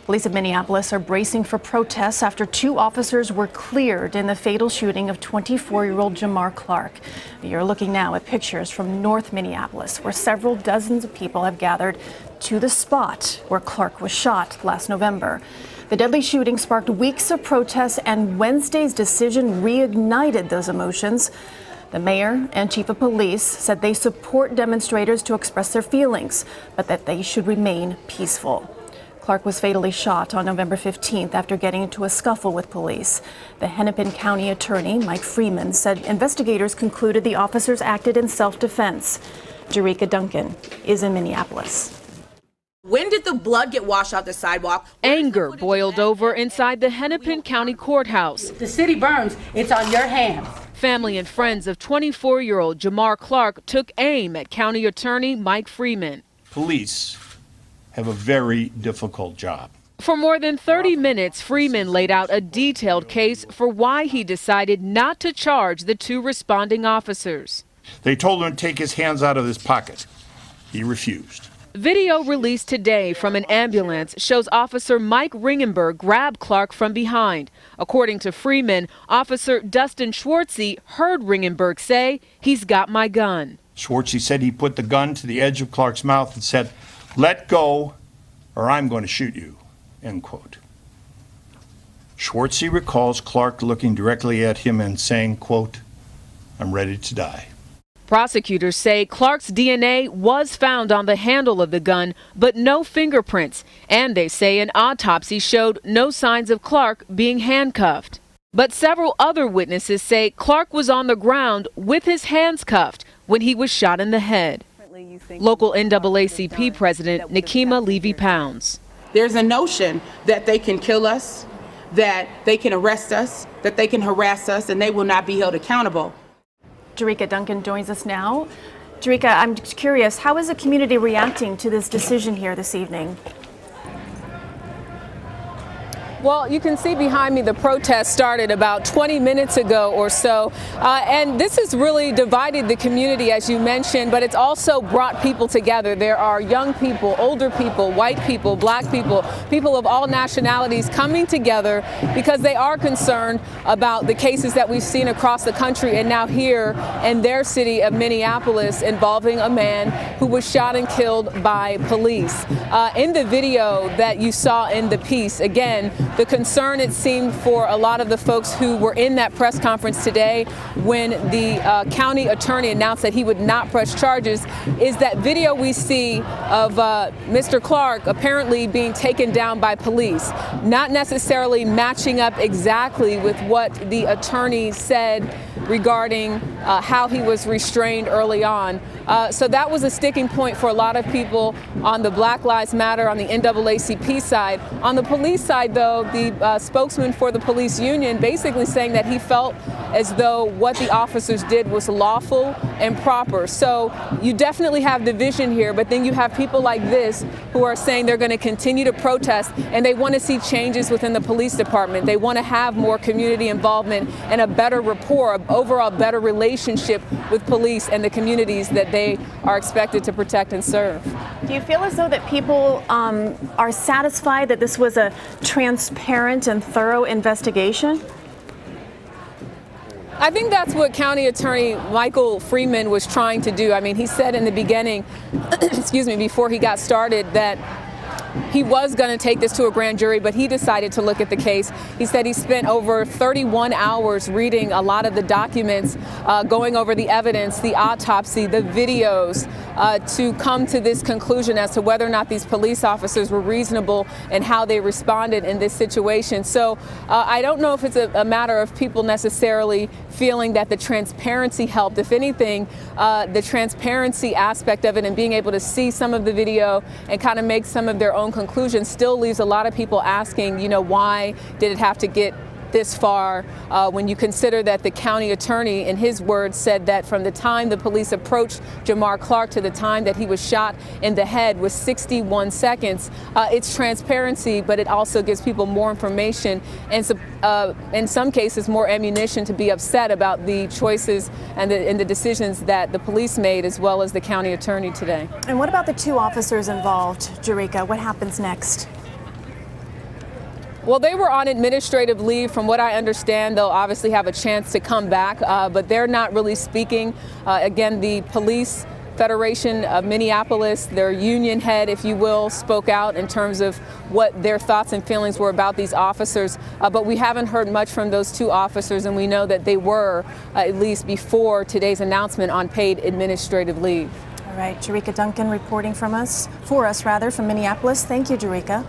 Police of Minneapolis are bracing for protests after 2 officers were cleared in the fatal shooting of 24-year-old Jamar Clark. You're looking now at pictures from North Minneapolis, where several dozens of people have gathered to the spot where Clark was shot last November. The deadly shooting sparked weeks of protests, and Wednesday's decision reignited those emotions. The mayor and chief of police said they support demonstrators to express their feelings, but that they should remain peaceful. Clark was fatally shot on November 15th after getting into a scuffle with police. The Hennepin County attorney, Mike Freeman, said investigators concluded the officers acted in self-defense. Jericka Duncan is in Minneapolis. When did the blood get washed off the sidewalk? Anger boiled over inside the Hennepin County courthouse. The city burns, it's on your hands. Family and friends of 24-year-old Jamar Clark took aim at County Attorney Mike Freeman. Police have a very difficult job. For more than 30 minutes, Freeman laid out a detailed case for why he decided not to charge the 2 responding officers. They told him to take his hands out of his pocket. He refused. Video released today from an ambulance shows Officer Mike Ringenberg grab Clark from behind. According to Freeman, Officer Dustin Schwartzy heard Ringenberg say, "He's got my gun." Schwartzy said he put the gun to the edge of Clark's mouth and said, "Let go or I'm going to shoot you," end quote. Schwartzy recalls Clark looking directly at him and saying, quote, "I'm ready to die." Prosecutors say Clark's DNA was found on the handle of the gun, but no fingerprints. And they say an autopsy showed no signs of Clark being handcuffed. But several other witnesses say Clark was on the ground with his hands cuffed when he was shot in the head. Local NAACP President Nikema Levy-Pounds. There's a notion that they can kill us, that they can arrest us, that they can harass us, and they will not be held accountable. Jericka Duncan joins us now. Jericka, I'm just curious, how is the community reacting to this decision here this evening? Well, you can see behind me the protest started about 20 minutes ago or so, and this has really divided the community, as you mentioned, but it's also brought people together. There are young people, older people, white people, black people, people of all nationalities coming together because they are concerned about the cases that we've seen across the country and now here in their city of Minneapolis involving a man who was shot and killed by police. In the video that you saw in the piece, again, the concern, it seemed, for a lot of the folks who were in that press conference today when the county attorney announced that he would not press charges is that video we see of Mr. Clark apparently being taken down by police, not necessarily matching up exactly with what the attorney said regarding how he was restrained early on. So that was a sticking point for a lot of people on the Black Lives Matter, on the NAACP side. On the police side, though, the spokesman for the police union basically saying that he felt as though what the officers did was lawful and proper. So you definitely have division here, but then you have people like this who are saying they're going to continue to protest and they want to see changes within the police department. They want to have more community involvement and a better rapport, an overall better relationship with police and the communities that they are expected to protect and serve. Do you feel as though that people are satisfied that this was a transparent and thorough investigation? I think that's what County Attorney Michael Freeman was trying to do. I mean, he said in the beginning, excuse me, before he got started, that he was going to take this to a grand jury, but he decided to look at the case. He said he spent over 31 hours reading a lot of the documents, going over the evidence, the autopsy, the videos, to come to this conclusion as to whether or not these police officers were reasonable and how they responded in this situation. So I don't know if it's a matter of people necessarily feeling that the transparency helped. If anything, the transparency aspect of it and being able to see some of the video and kind of make some of their own conclusions still leaves a lot of people asking, you know, why did it have to get this far, when you consider that the county attorney, in his words, said that from the time the police approached Jamar Clark to the time that he was shot in the head was 61 seconds. It's transparency, but it also gives people more information and in some cases more ammunition to be upset about the choices and the decisions that the police made, as well as the county attorney today. And what about the 2 officers involved, Jericka? What happens next? Well, they were on administrative leave. From what I understand, they'll obviously have a chance to come back, but they're not really speaking. Again, the Police Federation of Minneapolis, their union head, if you will, spoke out in terms of what their thoughts and feelings were about these officers. But we haven't heard much from those two officers, and we know that they were, at least before today's announcement, on paid administrative leave. All right, Jericka Duncan reporting for us from Minneapolis. Thank you, Jericka.